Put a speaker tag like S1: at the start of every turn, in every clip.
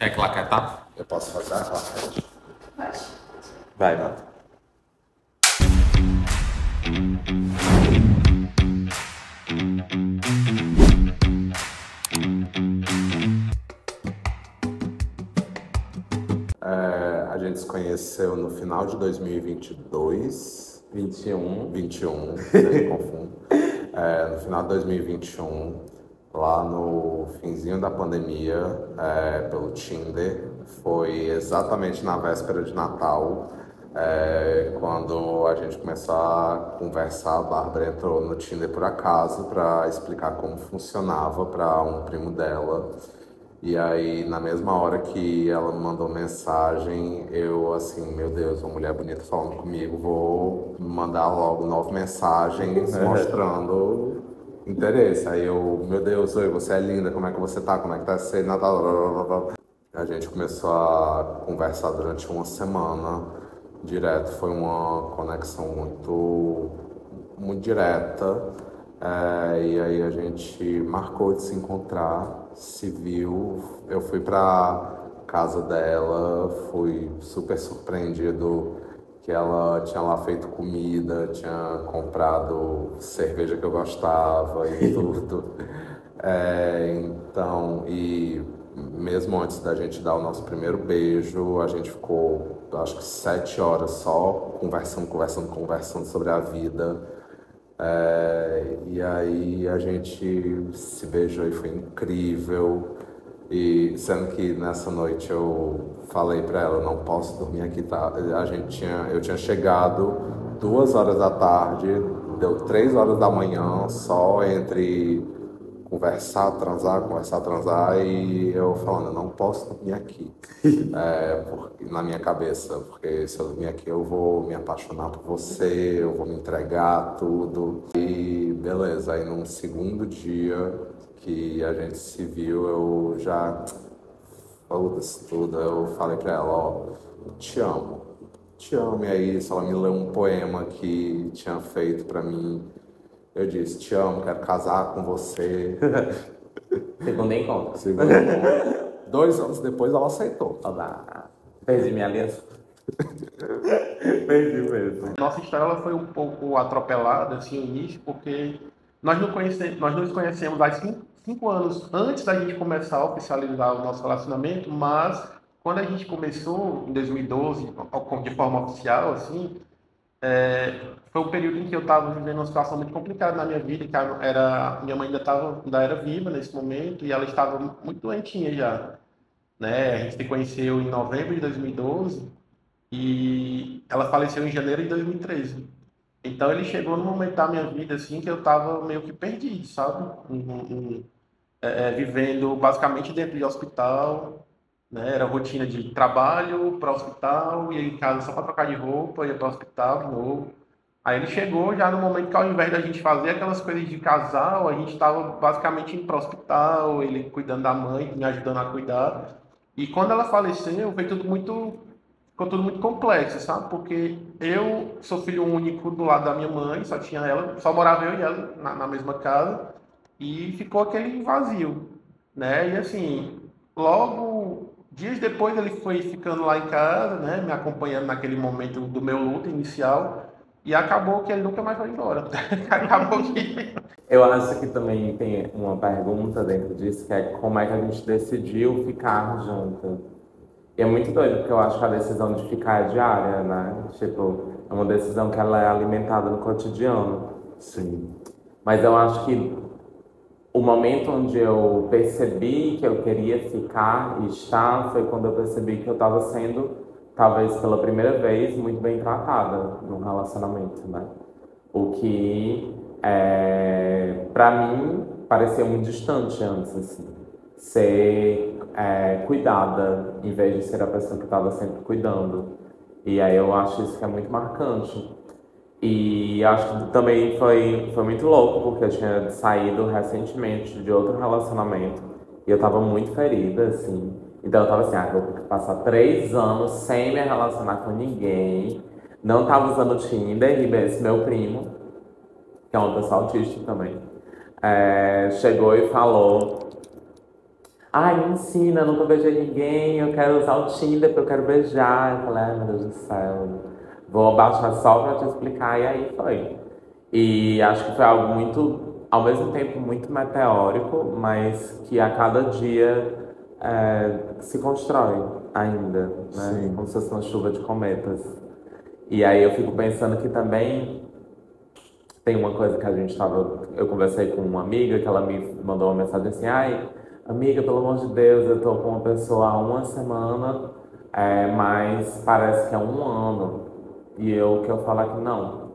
S1: Quer claquetar?
S2: Eu posso fazer a claquete.
S3: Pode.
S2: Vai, mano. A gente se conheceu no final de 2022. 21, sempre confundo. No final de 2021, lá no finzinho da pandemia, pelo Tinder. Foi exatamente na véspera de Natal, quando a gente começou a conversar. A Bárbara entrou no Tinder por acaso para explicar como funcionava para um primo dela. E aí, na mesma hora que ela me mandou mensagem, eu assim, meu Deus, uma mulher bonita falando comigo, vou mandar logo 9 mensagens mostrando interesse. Aí eu, meu Deus, oi, você é linda, como é que você tá? Como é que tá esse Natal? A gente começou a conversar durante uma semana, direto. Foi uma conexão muito direta. E aí a gente marcou de se encontrar, se viu. Eu fui pra casa dela, fui super surpreendido que ela tinha lá feito comida, tinha comprado cerveja que eu gostava e tudo. Então, e mesmo antes da gente dar o nosso primeiro beijo, a gente ficou, acho que 7 horas só conversando sobre a vida. E aí a gente se beijou e foi incrível. E sendo que nessa noite eu falei pra ela, eu não posso dormir aqui, tá? Eu tinha chegado 2 horas da tarde, deu 3 horas da manhã, só entre conversar, transar, e eu falando, eu não posso dormir aqui, na minha cabeça, porque se eu dormir aqui eu vou me apaixonar por você, eu vou me entregar tudo. E beleza, aí num segundo dia que a gente se viu, eu já, foda-se tudo, eu falei pra ela, ó, te amo, te amo. E aí ela me leu um poema que tinha feito pra mim. Eu disse, te amo, quero casar com você.
S1: Segundo encontro.
S2: Segundo encontro. 2 anos depois ela aceitou.
S1: Olá. Perdi minha aliança.
S2: Perdi mesmo.
S4: Nossa história ela foi um pouco atropelada, assim, no início, porque nós nos conhecemos há 5 anos antes da gente começar a oficializar o nosso relacionamento, mas quando a gente começou, em 2012, de forma oficial, assim, foi um período em que eu estava vivendo uma situação muito complicada na minha vida, que minha mãe ainda era viva nesse momento, e ela estava muito doentinha já, né? A gente se conheceu em novembro de 2012, e ela faleceu em janeiro de 2013. Então ele chegou no momento da minha vida assim que eu tava meio que perdido, sabe? Vivendo basicamente dentro de hospital, né? Era rotina de trabalho para hospital, ia em casa só para trocar de roupa, ia para o hospital de novo. Aí ele chegou já no momento que ao invés da gente fazer aquelas coisas de casal, a gente estava basicamente indo para o hospital, ele cuidando da mãe, me ajudando a cuidar. E quando ela faleceu, ficou tudo muito complexo, sabe? Porque eu sou filho único do lado da minha mãe, só tinha ela, só morava eu e ela na mesma casa, e ficou aquele vazio, né? E assim, logo, dias depois ele foi ficando lá em casa, né? Me acompanhando naquele momento do meu luto inicial, e acabou que ele nunca mais foi embora. Acabou que...
S1: Eu acho que também tem uma pergunta dentro disso, que é como é que a gente decidiu ficar junto. E é muito doido, porque eu acho que a decisão de ficar é diária, né? Tipo, é uma decisão que ela é alimentada no cotidiano.
S2: Sim.
S1: Mas eu acho que o momento onde eu percebi que eu queria ficar e estar foi quando eu percebi que eu estava sendo, talvez pela primeira vez, muito bem tratada num relacionamento, né? O que, para mim, parecia muito distante antes, assim. Ser cuidada, em vez de ser a pessoa que estava sempre cuidando. E aí eu acho isso que é muito marcante. E acho que também foi muito louco, porque eu tinha saído recentemente de outro relacionamento e eu tava muito ferida, assim. Então eu tava assim, eu vou passar 3 anos sem me relacionar com ninguém. Não tava usando o Tinder, e esse meu primo, que é uma pessoa autista também, chegou e falou: Ai, me ensina, eu nunca beijei ninguém, eu quero usar o Tinder porque eu quero beijar. Eu falei, ai meu Deus do céu, vou baixar só pra te explicar, e aí foi. E acho que foi algo muito, ao mesmo tempo, muito meteórico, mas que a cada dia se constrói ainda, né?
S2: Sim.
S1: Como se fosse uma chuva de cometas. E aí eu fico pensando que também tem uma coisa que a gente estava. Eu conversei com uma amiga que ela me mandou uma mensagem assim: ai, amiga, pelo amor de Deus, eu tô com uma pessoa há uma semana, mas parece que é um ano. E eu que eu falar que não,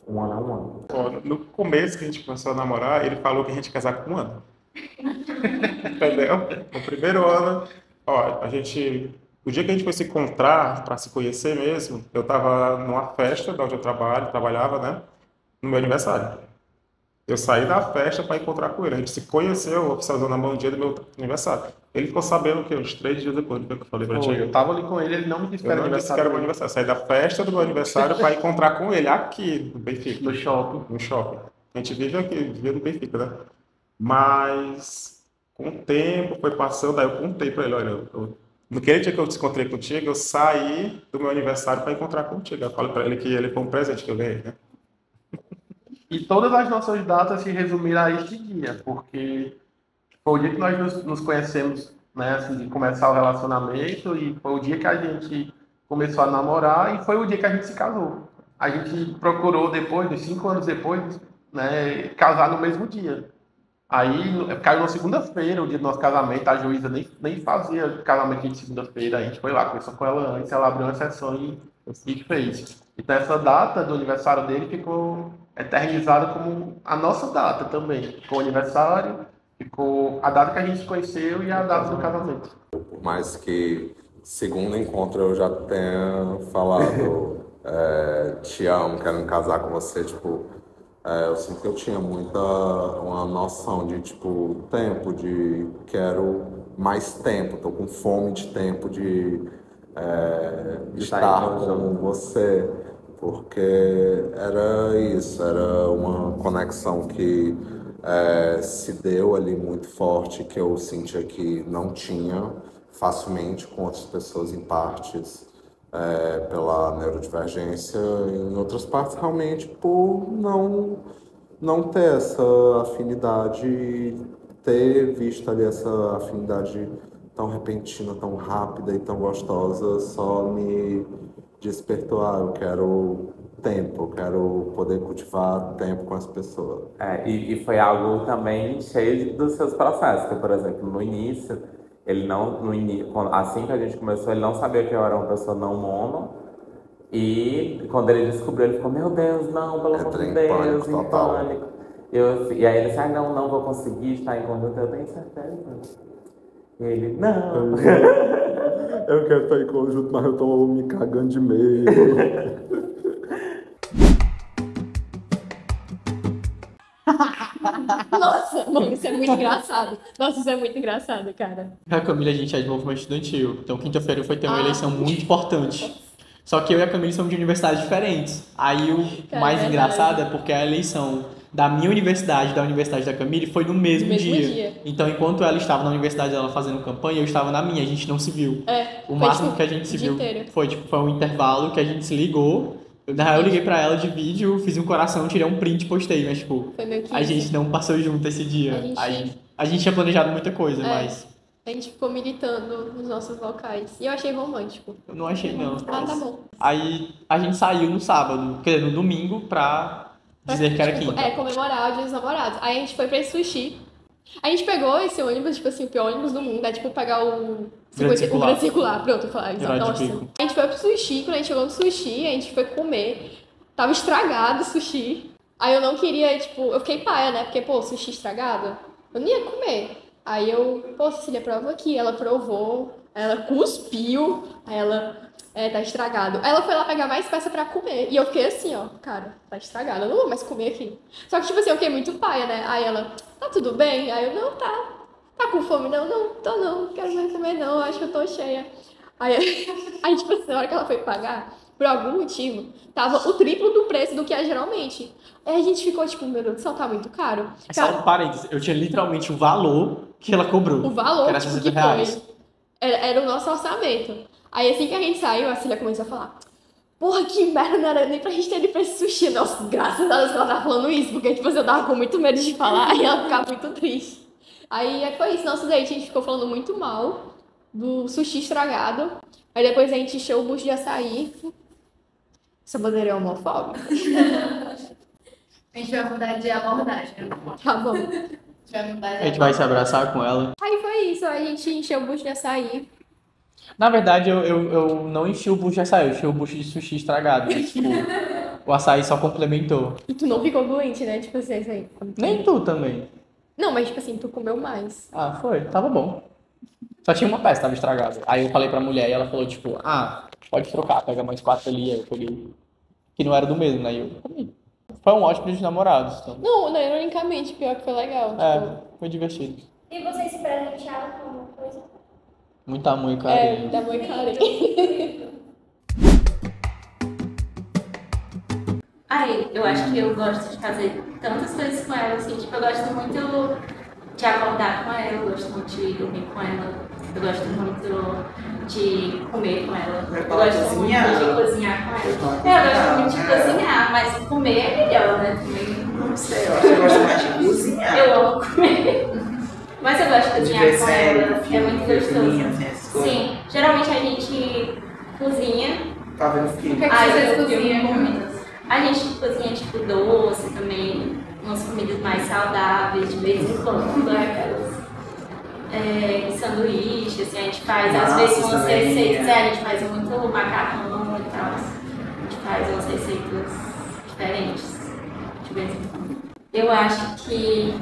S1: um ano é um ano.
S3: Ó, no começo que a gente começou a namorar, ele falou que a gente ia casar com um ano. Entendeu? No primeiro ano, ó, o dia que a gente foi se encontrar, para se conhecer mesmo, eu tava numa festa de onde eu trabalhava, né? No meu aniversário. Eu saí da festa para encontrar com ele. A gente se conheceu, oficializou na mão dia do meu aniversário. Ele ficou sabendo que uns 3 dias depois, do que eu falei pra ti.
S4: Eu tava ali com ele não me disse que
S3: Eu
S4: era
S3: não disse que era meu aniversário. Saí da festa do meu aniversário para encontrar com ele aqui no Benfica.
S4: No shopping.
S3: No shopping. A gente vive aqui, vive no Benfica, né? Mas com o tempo foi passando, aí eu contei para ele, olha, naquele dia que eu te encontrei contigo, eu saí do meu aniversário para encontrar contigo. Eu falei para ele que ele foi um presente que eu ganhei, né?
S4: E todas as nossas datas se resumiram a este dia, porque foi o dia que nós nos conhecemos, né, assim, de começar o relacionamento, e foi o dia que a gente começou a namorar, e foi o dia que a gente se casou. A gente procurou depois, uns 5 anos depois, né, casar no mesmo dia. Aí caiu na segunda-feira, o dia do nosso casamento, a juíza nem fazia casamento de segunda-feira, a gente foi lá, conversou com ela antes, ela abriu uma sessão e fez. Então essa data do aniversário dele ficou eternizada como a nossa data também. Ficou o aniversário, ficou a data que a gente se conheceu e a data do casamento.
S2: Por mais que, segundo encontro, eu já tenha falado te amo, quero me casar com você, tipo, eu sinto que eu tinha uma noção de, tipo, tempo, de quero mais tempo, tô com fome de tempo de estar com você, porque era isso, era uma conexão que se deu ali muito forte, que eu sentia que não tinha facilmente com outras pessoas em partes pela neurodivergência, em outras partes realmente por não ter essa afinidade, ter visto ali essa afinidade tão repentina, tão rápida e tão gostosa, só me despertou, eu quero tempo, eu quero poder cultivar tempo com as pessoas.
S1: E foi algo também cheio dos seus processos, porque, por exemplo, no início, ele não, assim que a gente começou, ele não sabia que eu era uma pessoa não mono, e quando ele descobriu, ele ficou, meu Deus, não, pelo amor de Deus, em pânico. E aí ele disse, não vou conseguir estar em conjunto, eu tenho certeza. E ele, não.
S2: Eu quero estar em conjunto, mas eu tô me cagando de medo.
S5: Nossa, mano, isso é muito engraçado. Nossa, isso é muito engraçado, cara.
S6: A Camila, a gente é de movimento estudantil. Então, quinta-feira foi ter uma eleição muito importante. Só que eu e a Camila somos de universidades diferentes. Aí o mais engraçado é porque a eleição da minha universidade e da universidade da Camila foi no mesmo dia. Então, enquanto ela estava na universidade dela fazendo campanha, eu estava na minha. A gente não se viu. O máximo que a gente se viu foi um intervalo que a gente se ligou. Na real, eu liguei pra ela de vídeo, fiz um coração, tirei um print e postei, mas, tipo, a gente não passou junto esse dia. A gente tinha planejado muita coisa, mas...
S5: A gente ficou militando nos nossos locais. E eu achei romântico.
S6: Eu não achei, não.
S5: Ah, tá bom.
S6: Aí, a gente saiu no sábado, quer dizer, no domingo, pra dizer que era quinta.
S5: Comemorar o Dia dos Namorados. Aí a gente foi pra esse sushi. A gente pegou esse ônibus, tipo assim, o pior ônibus do mundo. É tipo pegar o Grande Circular. Pronto, eu falei, nossa. A gente foi pro sushi, quando a gente chegou no sushi, a gente foi comer. Tava estragado o sushi. Aí eu não queria, tipo, eu fiquei paia, né? Porque, sushi estragado, eu não ia comer. Aí eu, Cecília, prova aqui. Ela provou, ela cuspiu, aí ela, tá estragado. Aí ela foi lá pegar mais peça pra comer. E eu fiquei assim, ó, cara, tá estragado, eu não vou mais comer aqui. Só que, tipo assim, eu fiquei muito paia, né? Aí ela, tá tudo bem? Aí eu, não, tá com fome? Não, tô não quero mais comer não, acho que eu tô cheia. Aí, tipo assim, na hora que ela foi pagar, por algum motivo, tava o triplo do preço do que é geralmente. Aí a gente ficou tipo, meu Deus do céu, tá muito caro.
S6: Só um parênteses, eu tinha literalmente o valor que ela cobrou.
S5: O valor
S6: que era
S5: tipo,
S6: 60
S5: que
S6: reais.
S5: foi. Era o nosso orçamento. Aí assim que a gente saiu, a Cília começou a falar: porra, que merda, não era nem pra gente ter ido pra esse sushi. Nossa, graças a Deus que ela tava falando isso, porque tipo, eu tava com muito medo de falar e ela ficava muito triste. Aí foi isso, nosso date, a gente ficou falando muito mal do sushi estragado. Aí depois a gente encheu o bucho de açaí. Essa bandeira é homofóbica.
S7: A gente vai mudar de abordagem.
S5: Tá bom.
S6: A gente vai se abraçar com ela.
S5: Aí foi isso, aí a gente encheu o bucho de açaí.
S6: Na verdade, eu não enchi o bucho de açaí, eu enchi o bucho de sushi estragado. Tipo, o açaí só complementou.
S5: E tu não ficou doente, né? Tipo assim, isso aí.
S6: Nem tu também.
S5: Não, mas tipo assim, tu comeu mais.
S6: Ah, foi, tava bom. Só tinha uma peça, tava estragada. Aí eu falei pra mulher e ela falou, tipo, pode trocar, pega mais 4 ali. Aí eu peguei. Que não era do mesmo, né? E eu comi. Foi um ótimo dia de namorados. Então.
S5: Não, ironicamente, pior que foi legal.
S6: Foi divertido.
S7: E vocês se presentearam com alguma coisa?
S6: Muito amor e carinho.
S5: Muito amor e carinho.
S8: Aí, eu acho que eu gosto de fazer tantas coisas com ela, assim, tipo, eu gosto muito de acordar com ela, eu gosto muito de dormir com ela, eu gosto muito de comer com ela, eu gosto muito de cozinhar com ela. Eu gosto muito de cozinhar, mas comer é melhor, né?
S9: Não sei, eu acho que eu gosto mais de cozinhar.
S8: Eu amo comer. Mas eu gosto de cozinhar com ela, é muito gostoso. Sim, geralmente a gente cozinha.
S9: Tá vendo o que?
S8: O que vocês cozinham? A gente cozinha tipo doce também, umas comidas mais saudáveis, de vez em quando, aquelas sanduíche, assim, a gente faz às vezes umas receitas, a gente faz muito macarrão e tal, a gente faz umas receitas diferentes, de vez em quando. Eu acho que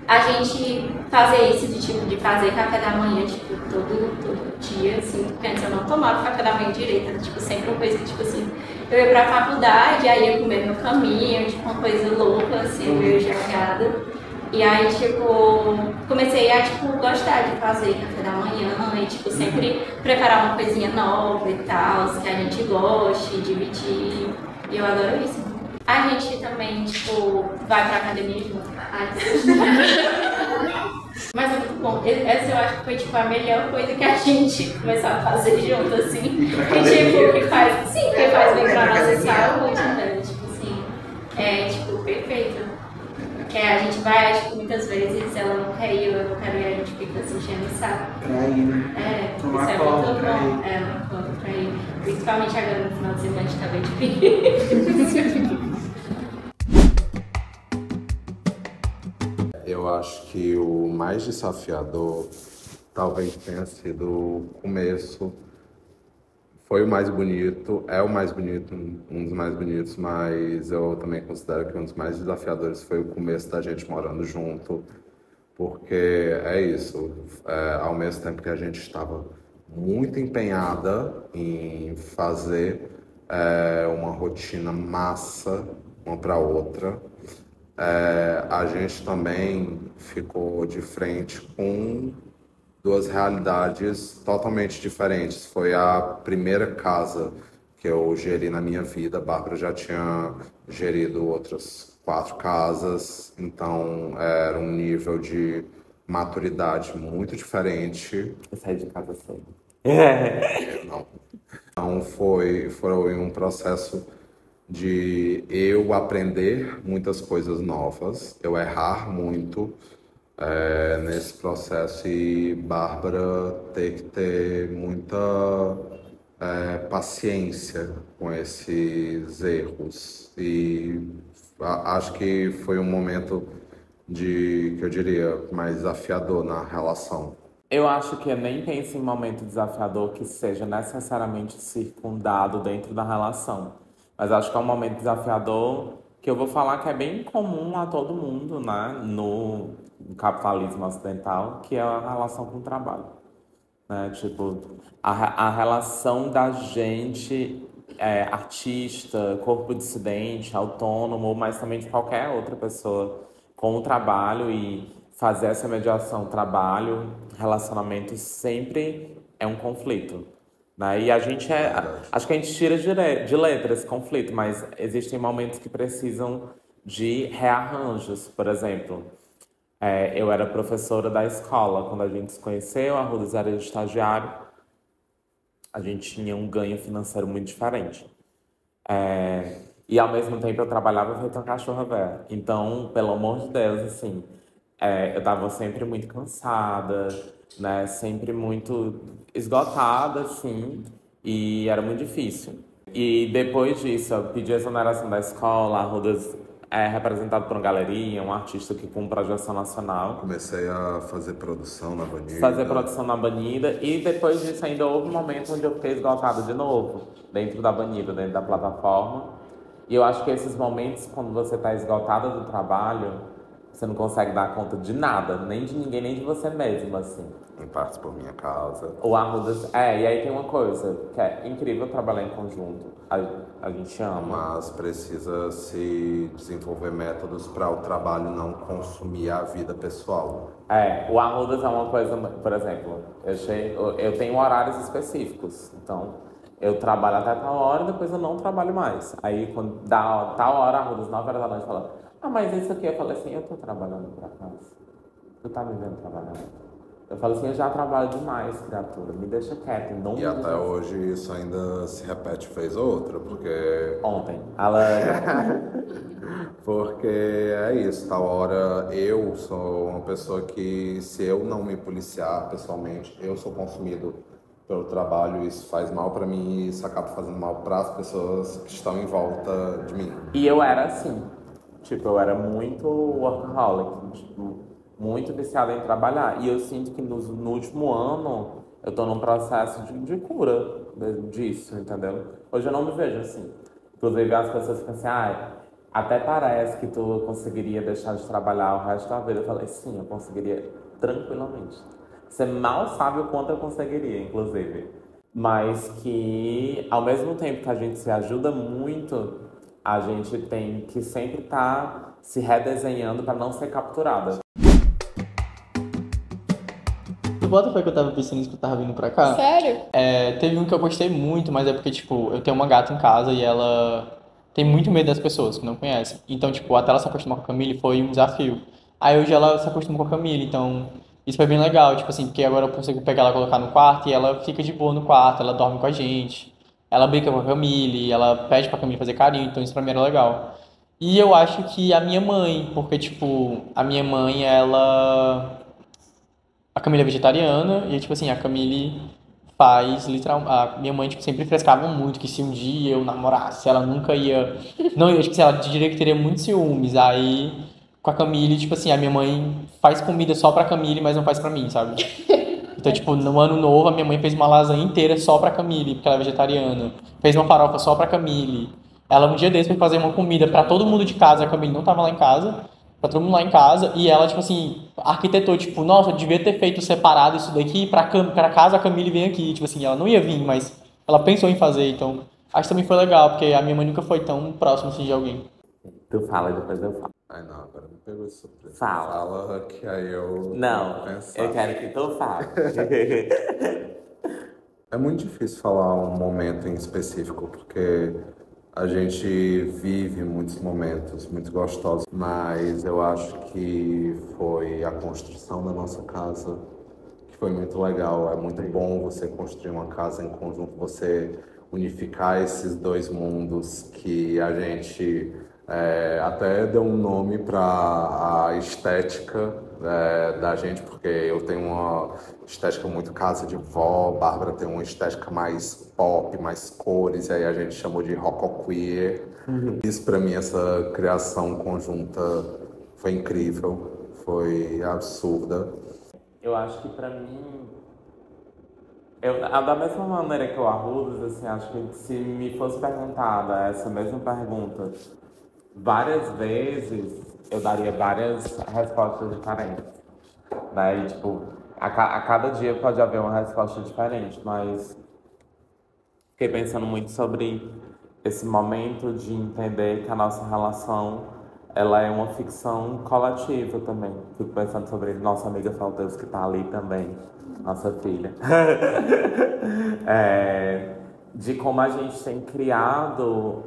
S8: a gente fazer isso de fazer café da manhã, tipo, todo dia, assim, porque antes eu não tomava café da manhã direito, era, tipo, sempre uma coisa que, tipo assim, eu ia pra faculdade, aí ia comer no caminho, tipo, uma coisa louca, assim, meio jogada. E aí, tipo, comecei a, tipo, gostar de fazer café da manhã e, tipo, sempre preparar uma coisinha nova e tal, que a gente goste, dividir, e eu adoro isso. A gente também, tipo, vai pra academia junto. Mas é muito bom. Essa eu acho que foi, tipo, a melhor coisa que a gente começou a fazer junto, assim. Que faz bem pra nossa saúde, né? Tipo assim, tipo, perfeito. Que a gente vai, tipo, muitas vezes ela não quer ir, eu não quero ir, a gente fica se enchendo o saco.
S9: Pra ir, né?
S8: Tomar isso é muito bom. Uma conta pra ir. Principalmente agora no final de semana, a gente tá bem difícil.
S2: Eu acho que o mais desafiador talvez tenha sido o começo. Foi o mais bonito, é o mais bonito, um dos mais bonitos, mas eu também considero que um dos mais desafiadores foi o começo da gente morando junto, porque é isso, ao mesmo tempo que a gente estava muito empenhada em fazer uma rotina massa uma para outra, a gente também ficou de frente com duas realidades totalmente diferentes. Foi a primeira casa que eu geri na minha vida. A Bárbara já tinha gerido outras 4 casas, então era um nível de maturidade muito diferente.
S1: Eu saí de casa cedo.
S2: Não. Então foi um processo de eu aprender muitas coisas novas, eu errar muito nesse processo e Bárbara ter que ter muita paciência com esses erros. E acho que foi um momento que eu diria, mais desafiador na relação.
S1: Eu acho que eu nem penso em momento desafiador que seja necessariamente circundado dentro da relação. Mas acho que é um momento desafiador que eu vou falar que é bem comum a todo mundo, né? No capitalismo ocidental, que é a relação com o trabalho. Né? Tipo, a relação da gente, artista, corpo dissidente, autônomo, mas também de qualquer outra pessoa com o trabalho e fazer essa mediação trabalho, relacionamento sempre é um conflito. Né? E a gente acho que a gente tira de letra esse conflito, mas existem momentos que precisam de rearranjos. Por exemplo, eu era professora da escola. Quando a gente se conheceu, a Rudas era estagiário, a gente tinha um ganho financeiro muito diferente. E ao mesmo tempo eu trabalhava feito uma cachorra velha. Então, pelo amor de Deus, assim, eu tava sempre muito cansada, né? Sempre muito esgotada, assim, e era muito difícil. E depois disso, eu pedi a exoneração da escola, a Rudas é representado por uma galeria, um artista que com projeção nacional.
S2: Comecei a fazer produção na Avenida.
S1: Fazer produção na Avenida, e depois disso ainda houve um momento onde eu fiquei esgotada de novo, dentro da Avenida, dentro da plataforma. E eu acho que esses momentos, quando você está esgotada do trabalho, você não consegue dar conta de nada, nem de ninguém, nem de você mesmo, assim.
S2: Em partes por minha causa.
S1: O Arrudas... e aí tem uma coisa, que é incrível trabalhar em conjunto. A gente ama.
S2: Mas precisa se desenvolver métodos para o trabalho não consumir a vida pessoal.
S1: O Arrudas é uma coisa, por exemplo, eu tenho horários específicos, então... Eu trabalho até tal hora e depois eu não trabalho mais. Aí, quando dá tal hora, a Rudas, 9 horas da noite, fala: mas isso aqui, eu falei assim, eu tô trabalhando pra casa. Tu tá me vendo trabalhando? Eu falo assim, eu já trabalho demais, criatura. Me deixa quieto, em nome
S2: E até hoje isso ainda se repete vez ou outra, porque...
S1: Ontem.
S2: Porque é isso, tal hora eu sou uma pessoa que, se eu não me policiar pessoalmente, eu sou consumido pelo trabalho, isso faz mal pra mim e isso acaba fazendo mal para as pessoas que estão em volta de mim.
S1: E eu era assim, tipo, eu era muito workaholic, tipo, muito viciado em trabalhar. E eu sinto que no último ano eu tô num processo de cura disso, entendeu? Hoje eu não me vejo assim. Inclusive as pessoas ficam assim, até parece que tu conseguiria deixar de trabalhar o resto da vida. Eu falei, sim, eu conseguiria tranquilamente. Você mal sabe o quanto eu conseguiria, inclusive. Mas que, ao mesmo tempo que a gente se ajuda muito, a gente tem que sempre estar se redesenhando para não ser capturada.
S6: Bota foi que eu tava pensando nisso que eu tava vindo pra cá.
S5: Sério?
S6: Teve um que eu gostei muito, mas é porque, tipo, eu tenho uma gata em casa e ela tem muito medo das pessoas que não conhecem. Então, tipo, até ela se acostumar com a Camille foi um desafio. Aí hoje ela se acostuma com a Camille, então... Isso foi bem legal, tipo assim, porque agora eu consigo pegar ela, colocar no quarto e ela fica de boa no quarto, ela dorme com a gente, ela brinca com a Camille, ela pede pra Camille fazer carinho, então isso pra mim era legal. E eu acho que a minha mãe, porque, tipo, a minha mãe, ela... A Camille é vegetariana e, tipo assim, a Camille faz, literalmente... A minha mãe, tipo, sempre frescava muito que se um dia eu namorasse, ela nunca ia... Não, eu, tipo assim, ela diria que teria muitos ciúmes, aí... Com a Camille, tipo assim, a minha mãe faz comida só pra Camille, mas não faz pra mim, sabe? Então, tipo, no ano novo, a minha mãe fez uma lasanha inteira só pra Camille, porque ela é vegetariana. Fez uma farofa só pra Camille. Ela, um dia desse, foi fazer uma comida pra todo mundo de casa, a Camille não tava lá em casa, pra todo mundo lá em casa, e ela, tipo assim, arquitetou, tipo, nossa, eu devia ter feito separado isso daqui pra casa a Camille vem aqui. Tipo assim, ela não ia vir, mas ela pensou em fazer, então acho que também foi legal, porque a minha mãe nunca foi tão próxima assim de alguém.
S1: Tu fala e depois eu falo.
S2: Ai, não, agora me pegou de surpresa.
S1: Fala,
S2: que aí eu...
S1: Não, eu quero que tu fale.
S2: É muito difícil falar um momento em específico, porque a gente vive muitos momentos muito gostosos, mas eu acho que foi a construção da nossa casa que foi muito legal. É muito bom você construir uma casa em conjunto, você unificar esses dois mundos que a gente... até deu um nome para a estética da gente, porque eu tenho uma estética muito casa de vó, Bárbara tem uma estética mais pop, mais cores, e aí a gente chamou de rocoqueer. Isso para mim, essa criação conjunta foi incrível, foi absurda.
S1: Eu acho que para mim, da mesma maneira que eu Arrudas, assim, acho que se me fosse perguntada essa mesma pergunta várias vezes, eu daria várias respostas diferentes. Daí, tipo, a cada dia pode haver uma resposta diferente, mas fiquei pensando muito sobre esse momento de entender que a nossa relação ela é uma ficção coletiva também. Fico pensando sobre nossa amiga Falteus, que está ali também, nossa filha. De como a gente tem criado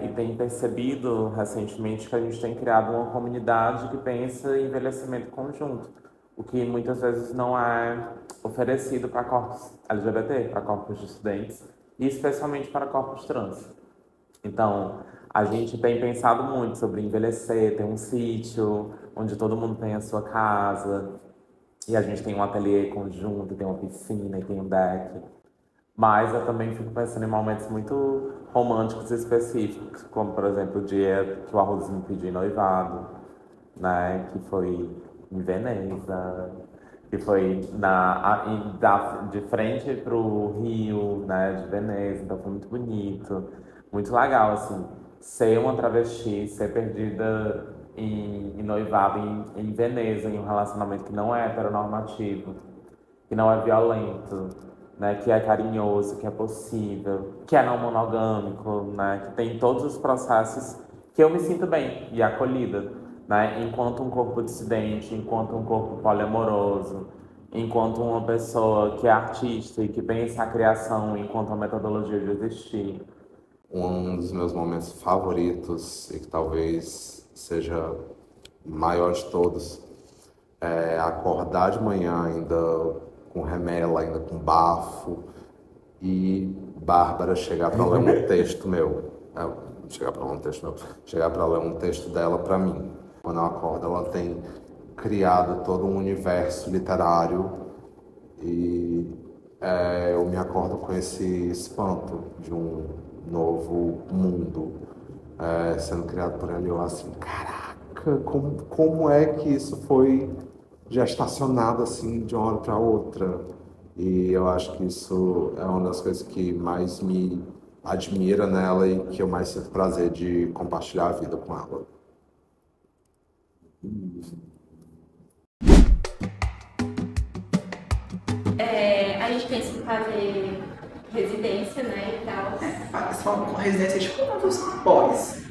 S1: e tem percebido recentemente que a gente tem criado uma comunidade que pensa em envelhecimento conjunto, o que muitas vezes não é oferecido para corpos LGBT, para corpos de estudantes, e especialmente para corpos trans. Então, a gente tem pensado muito sobre envelhecer, ter um sítio onde todo mundo tem a sua casa, e a gente tem um ateliê conjunto, tem uma piscina e tem um deck. Mas eu também fico pensando em momentos muito românticos e específicos, como, por exemplo, o dia que o Arroz me pediu em noivado, né, que foi em Veneza, que foi de frente para o Rio, né, de Veneza, então foi muito bonito, muito legal, assim, ser uma travesti, ser perdida em noivado em Veneza, em um relacionamento que não é heteronormativo, que não é violento, né, que é carinhoso, que é possível, que é não monogâmico, né, que tem todos os processos que eu me sinto bem e acolhida, né, enquanto um corpo dissidente, enquanto um corpo poliamoroso, enquanto uma pessoa que é artista e que pensa a criação enquanto uma metodologia de existir.
S2: Um dos meus momentos favoritos, e que talvez seja o maior de todos, é acordar de manhã ainda com remela, ainda com bafo, e Bárbara chegar para ler um texto meu. Chegar para ler um texto dela para mim. Quando eu acordo, ela tem criado todo um universo literário e eu me acordo com esse espanto de um novo mundo sendo criado por ela. E eu assim, caraca, como é que isso foi gestacionado assim de uma hora para outra? E eu acho que isso é uma das coisas que mais me admira nela e que eu mais sinto prazer de compartilhar a vida com ela.
S8: A gente pensa em fazer residência, né, e tal.
S9: Você fala com residência tipo quantos pós?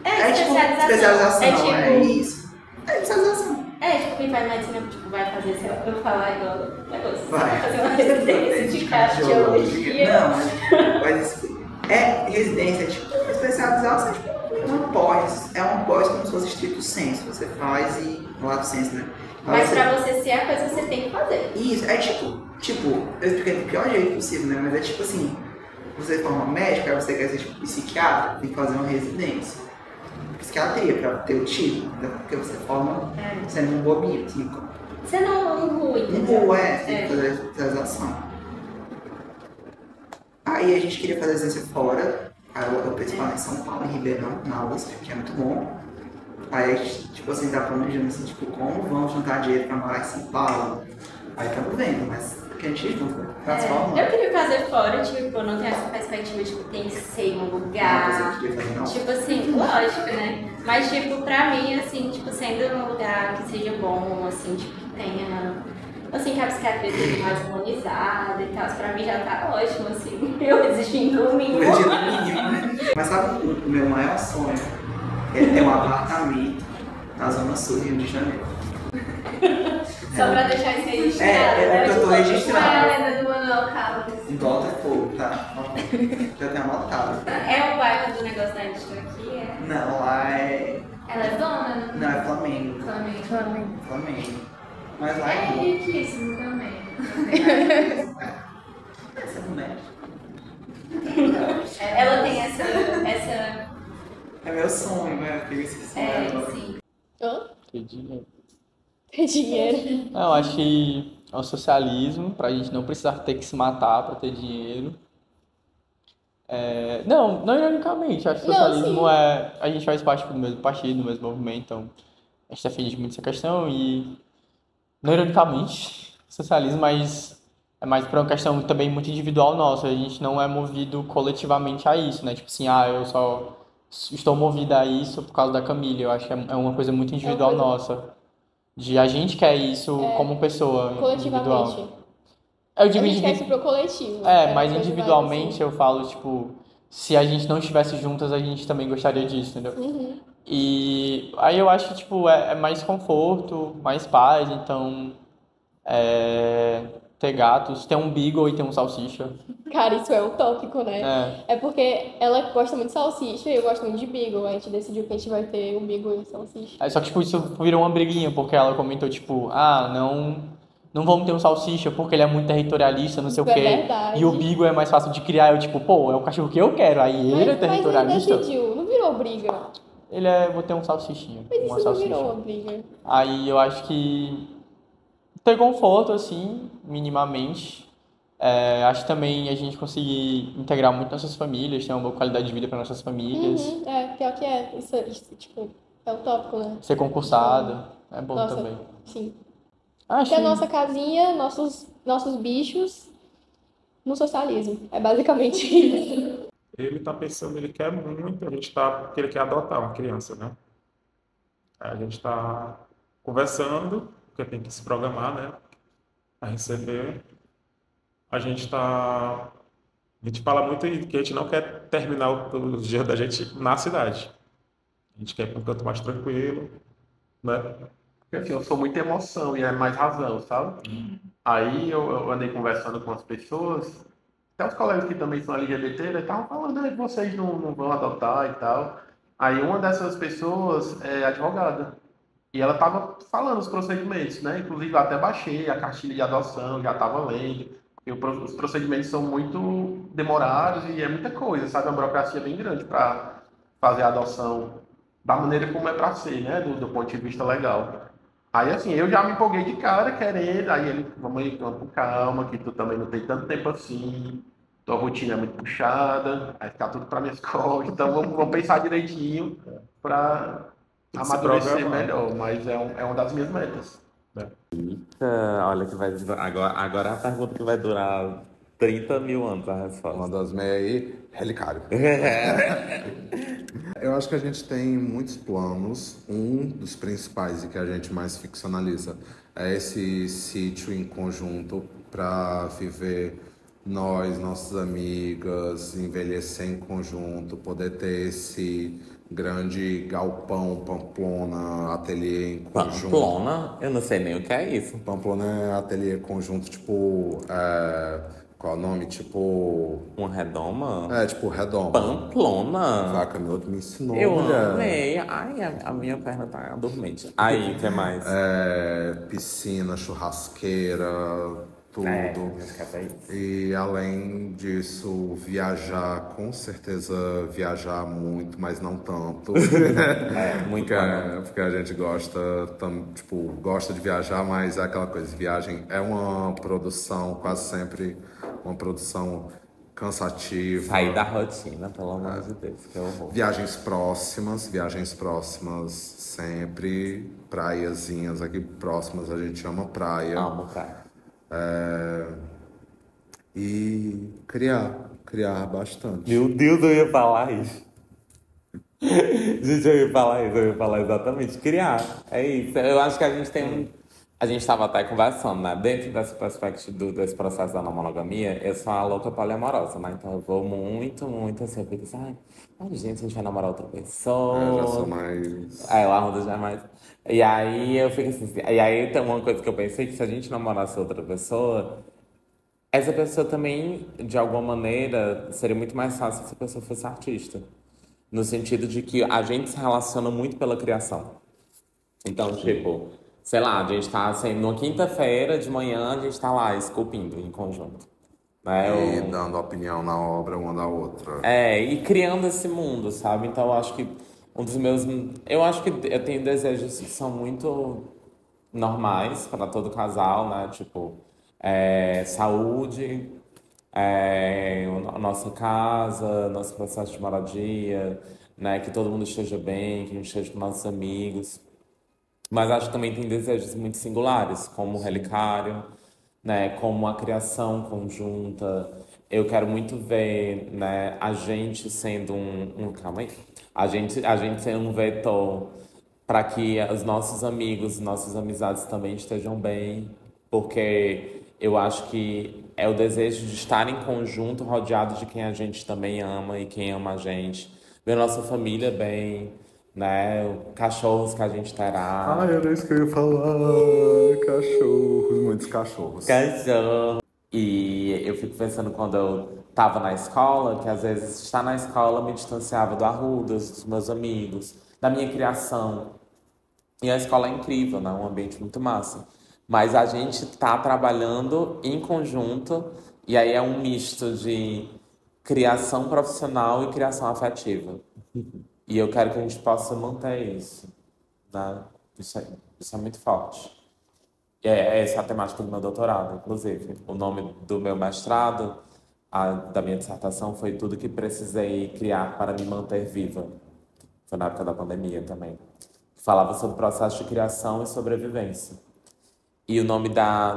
S8: Especialização.
S9: É isso. É especialização.
S8: Tipo, quem faz medicina, tipo, vai fazer, sei lá, eu vou falar igual negócio.
S9: Vai
S8: fazer uma residência de cardiologia.
S9: Não, mas residência, tipo, especialização, tipo, uma pós. É um pós como se fosse estrito senso. Você faz e lato senso, né?
S8: Mas pra você ser a coisa, você tem que fazer.
S9: Isso, tipo, eu expliquei do pior jeito possível, né? Mas é tipo assim, você forma médico, aí você quer ser tipo psiquiatra, tem que fazer uma residência. Psiquiatria, pra ter o título, né? Porque você forma sendo um bobinho, assim.
S8: Você não rui,
S9: entendeu? Tem que fazer a especialização. Aí a gente queria fazer residência fora, aí eu pensei em São Paulo, em Ribeirão, na USP, que é muito bom. Aí a gente, tipo assim, tá planejando assim, tipo, como vamos juntar dinheiro pra morar em São Paulo? Aí estamos vendo, mas que a gente junta, transforma.
S8: Eu queria fazer fora, tipo, não tenho essa perspectiva de que tem que ser em um lugar. Tipo assim, lógico, né? Mas, tipo, pra mim, assim, tipo, sendo num lugar que seja bom, assim, tipo, que tenha. Assim, que a psiquiatria seja mais humanizada e tal, pra mim já tá ótimo, assim. Eu exigindo o mínimo.
S9: Mas sabe o meu maior sonho? Ele tem um apartamento na Zona Sul do Rio de Janeiro.
S8: Só pra deixar isso registrado.
S9: É porque eu tô registrado.
S8: Qual é a lenda do Manuel Carlos?
S9: Em Botafogo, tá? Já tenho anotado.
S8: É o bairro do negócio da indústria aqui?
S9: Não, lá é.
S8: Ela é dona, né?
S9: Não, é Flamengo. Flamengo. Mas lá é.
S8: riquíssimo também.
S9: Essa mulher.
S8: Ela tem essa.
S9: É meu sonho, né? Eu esse sonho.
S8: Sim.
S6: Ter dinheiro.
S5: Ter dinheiro.
S6: Não, eu acho que é um socialismo, pra gente não precisar ter que se matar pra ter dinheiro. Não ironicamente, acho que o socialismo a gente faz parte do mesmo partido, do mesmo movimento, então a gente defende muito essa questão e, não ironicamente, socialismo, mas é mais por uma questão também muito individual nossa, a gente não é movido coletivamente a isso, né? Tipo assim, eu só estou movida a isso por causa da Camille, eu acho que é uma coisa muito individual nossa. De a gente quer isso como pessoa individual. Eu digo
S5: a gente quer isso pro coletivo.
S6: Mas individualmente eu falo, tipo, se a gente não estivesse juntas, a gente também gostaria disso, entendeu? E aí eu acho que, tipo, é mais conforto, mais paz, então ter gatos, ter um beagle e ter um salsicha.
S5: Cara, isso é utópico, né? É porque ela gosta muito de salsicha e eu gosto muito de beagle. A gente decidiu que a gente vai ter um beagle e um salsicha.
S6: Só que, tipo, isso virou uma briguinha, porque ela comentou, tipo, não vamos ter um salsicha porque ele é muito territorialista, não sei o
S5: Isso é
S6: quê.
S5: verdade.
S6: E o beagle é mais fácil de criar. Eu, tipo, pô, é o cachorro que eu quero. Aí ele é territorialista.
S5: Mas ele decidiu, não virou briga.
S6: Vou ter um salsichinho.
S5: Mas
S6: Uma
S5: isso não
S6: salsicha.
S5: virou uma briga.
S6: Aí eu acho que ter conforto, assim, minimamente. Acho que também a gente conseguir integrar muito nossas famílias, ter uma boa qualidade de vida para nossas famílias.
S5: Pior que é. Isso, tipo, é utópico, né?
S6: Ser concursado é bom
S5: Nossa,
S6: também.
S5: sim.
S6: Acho
S5: Ter a nossa casinha, nossos bichos no socialismo. É basicamente isso.
S3: Ele tá pensando, ele quer muito, porque ele quer adotar uma criança, né? Aí a gente tá conversando, porque tem que se programar, né? A receber. A gente fala muito que a gente não quer terminar os dias da gente na cidade. A gente quer ir para um canto mais tranquilo, né?
S4: Porque assim, eu sou muita emoção e é mais razão, sabe? Aí eu andei conversando com as pessoas, até os colegas que também são LGBT, eles estavam falando, que vocês não vão adotar e tal. Aí uma dessas pessoas é advogada. E ela estava falando os procedimentos, né? Inclusive eu até baixei a cartilha de adoção, já estava lendo. E os procedimentos são muito demorados e é muita coisa, sabe? A burocracia é bem grande para fazer a adoção da maneira como é para ser, né? Do ponto de vista legal. Aí assim, eu já me empolguei de cara querendo, aí ele, vamos aí, vamos com calma, que tu também não tem tanto tempo assim, tua rotina é muito puxada, vai ficar tudo para minhas costas, então vamos pensar direitinho para amadurecer melhor, mas é uma das minhas metas.
S1: Olha que vai agora é a pergunta que vai durar 30 mil anos a resposta.
S2: Uma das meias aí, relicário. Eu acho que a gente tem muitos planos. Um dos principais e que a gente mais ficcionaliza é esse sítio em conjunto para viver nós, nossas amigas, envelhecer em conjunto, poder ter esse grande galpão, Pamplona, ateliê em conjunto.
S1: Pamplona? Eu não sei nem o que é isso.
S2: Pamplona é ateliê conjunto, tipo... qual é o nome? Tipo...
S1: Uma redoma?
S2: Tipo redoma.
S1: Pamplona?
S2: Vaca, meu outro me ensinou.
S1: Eu amei. Ai, a minha perna tá dormente. Aí, o que mais?
S2: Piscina, churrasqueira, tudo. E além disso, viajar, com certeza viajar muito, mas não tanto.
S1: Muito
S2: porque a gente gosta de viajar, mas é aquela coisa, viagem é uma produção, quase sempre uma produção cansativa.
S1: Sair da rotina, pelo amor de Deus, que horror.
S2: Viagens próximas sempre, praiazinhas aqui próximas, a gente ama praia.
S1: Amo praia.
S2: E criar bastante.
S1: Meu Deus, eu ia falar isso. Gente, eu ia falar exatamente. Criar, é isso. Eu acho que a gente tem A gente estava até conversando, né? Dentro dessa perspectiva desse processo da não monogamia, eu sou uma louca poliamorosa, né? Então eu vou muito assim, eu fico assim, ai, gente, a gente vai namorar outra pessoa.
S2: Já sou mais...
S1: O Arruda já é mais... E aí eu fico assim, e aí tem uma coisa que eu pensei, que se a gente namorasse outra pessoa, essa pessoa também, de alguma maneira, seria muito mais fácil se essa pessoa fosse artista. No sentido de que a gente se relaciona muito pela criação. Então, tipo, sei lá, a gente tá assim, numa quinta-feira de manhã, a gente tá lá esculpindo em conjunto. Né?
S2: E dando opinião na obra uma da outra.
S1: E criando esse mundo, sabe? Então eu acho que um dos meus... Eu acho que eu tenho desejos que são muito normais para todo casal, né? Tipo, saúde, a nossa casa, nosso processo de moradia, né? Que todo mundo esteja bem, que a gente esteja com nossos amigos. Mas acho que também tem desejos muito singulares, como o relicário, né, como a criação conjunta. Eu quero muito ver, né, a gente sendo calma aí. A gente sendo um vetor para que os nossos amigos, nossas amizades também estejam bem, porque eu acho que é o desejo de estar em conjunto, rodeado de quem a gente também ama e quem ama a gente. Ver nossa família bem, né? Cachorros que a gente terá.
S2: Ah, era isso que eu ia falar. Cachorros, muitos cachorros.
S1: Cachorro. E eu fico pensando quando eu tava na escola, que às vezes estar na escola me distanciava do Arrudas, dos meus amigos, da minha criação. E a escola é incrível, né? Um ambiente muito massa. Mas a gente tá trabalhando em conjunto, e aí é um misto de criação profissional e criação afetiva. E eu quero que a gente possa manter isso, né? Isso é muito forte. Essa é a temática do meu doutorado, inclusive. O nome do meu mestrado, da minha dissertação, foi Tudo que Precisei Criar para Me Manter Viva. Foi na época da pandemia também. Falava sobre o processo de criação e sobrevivência. E o nome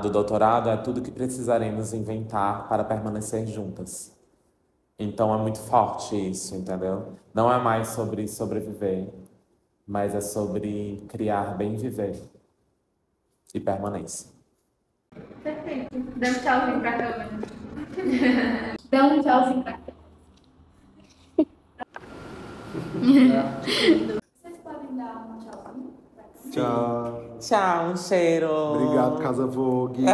S1: do doutorado é Tudo que Precisaremos Inventar para Permanecer Juntas. Então é muito forte isso, entendeu? Não é mais sobre sobreviver, mas é sobre criar bem viver e permanência.
S7: Perfeito. Dá um tchauzinho pra câmera. Dá um tchauzinho pra câmera. Vocês podem dar um tchauzinho pra câmera?
S2: Tchau.
S1: Tchau, um cheiro.
S2: Obrigado, Casa Vogue.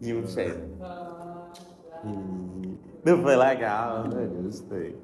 S1: E um cheiro. Não foi legal? Eu gostei.